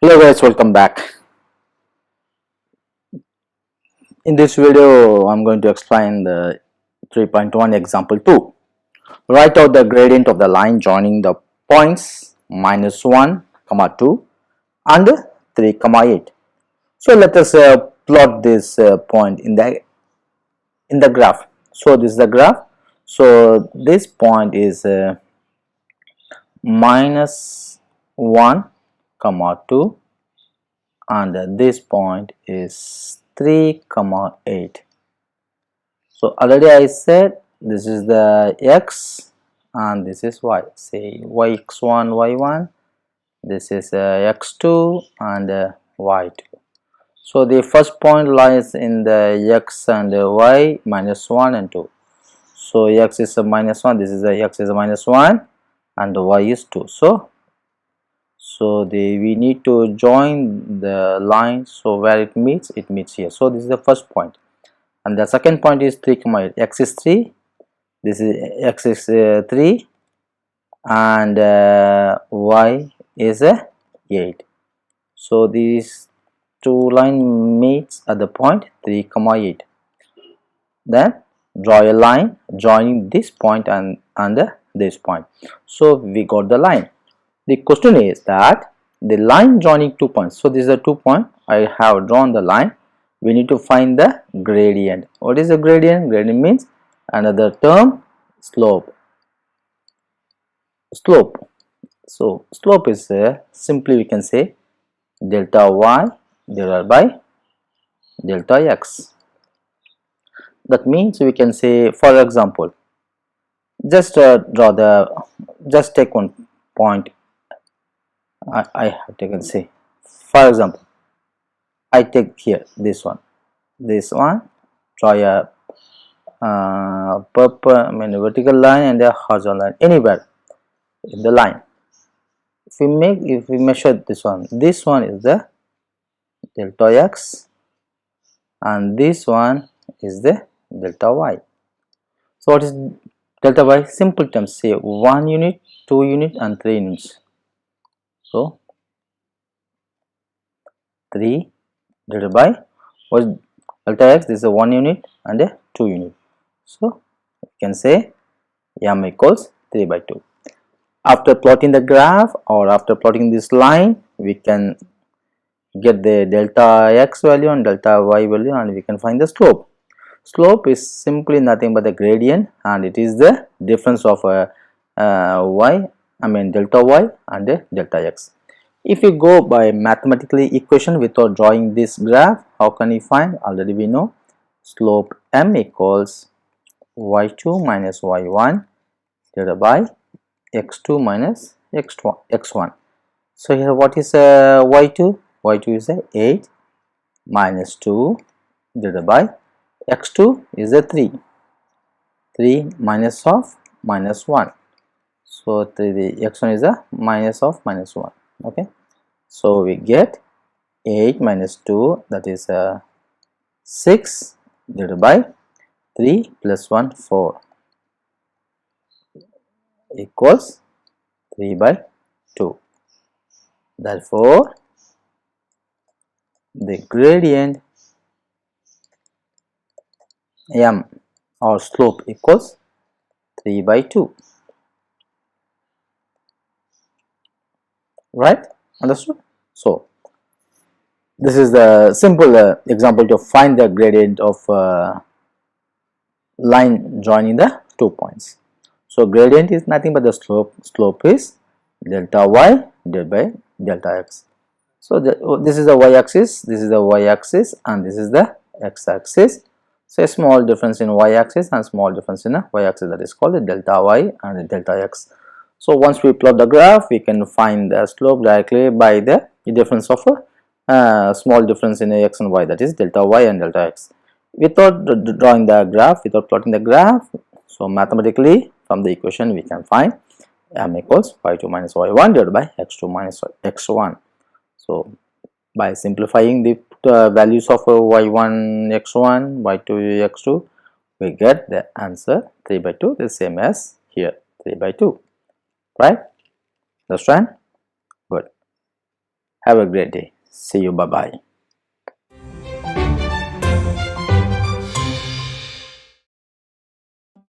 Hello guys, welcome back. In this video I'm going to explain the 3.1 example 2. Write out the gradient of the line joining the points -1, 2 and 3, 8. So let us plot this point in the graph. So this is the graph. So this point is -1, 2 and this point is 3, 8. So already I said this is the x and this is y. Say yx1, y1. This is x2 and y2. So the first point lies in the x and y -1 and 2. So x is a -1. This is the x is a -1 and y is 2. So we need to join the line. So where it meets here. So this is the first point. And the second point is 3, 8. X is 3, this is x is 3 and y is 8. So these two line meets at the point 3, 8. Then draw a line joining this point and this point. So we got the line. The question is that the line joining 2 points. So this is a 2 point. I have drawn the line. We need to find the gradient. What is the gradient? Gradient means another term, slope. So slope is simply we can say delta y divided by delta x. That means we can say, for example, just take one point. I have taken, say, for example, I take here this one, draw a vertical line and a horizontal line anywhere in the line. If we measure this one is the delta x and this one is the delta y. So what is delta y? Simple terms, say 1 unit, 2 unit and 3 units. So 3 divided by what is delta x? This is a 1 unit and a 2 unit. So you can say m equals 3 by 2. After plotting the graph or after plotting this line, we can get the delta x value and delta y value and we can find the slope. Slope is simply nothing but the gradient and it is the difference of delta y and delta x. If you go by mathematically equation without drawing this graph, how can you find? Already we know slope m equals y2 minus y1 divided by x2 minus x1. So here what is y2? Y2 is 8 minus 2 divided by x2 is 3 minus of minus 1. So the x1 is a minus of minus 1. Okay, so we get 8 minus 2, that is 6 divided by 3 plus 1, 4 equals 3 by 2. Therefore the gradient m or slope equals 3 by 2. Right? Understood? So this is the simple example to find the gradient of line joining the 2 points. So gradient is nothing but the slope. Slope is delta y divided by delta x. So this is the y-axis, this is the y-axis, and this is the x-axis. So a small difference in y-axis and small difference in a y-axis, that is called the delta y and the delta x. So once we plot the graph, we can find the slope directly by the difference of a small difference in x and y, that is delta y and delta x. Without drawing the graph, without plotting the graph, so mathematically from the equation we can find m equals y2 minus y1 divided by x2 minus x1. So by simplifying the values of y1 x1, y2 x2, we get the answer 3 by 2, the same as here, 3 by 2. Right? Understand? Good. Have a great day. See you. Bye bye.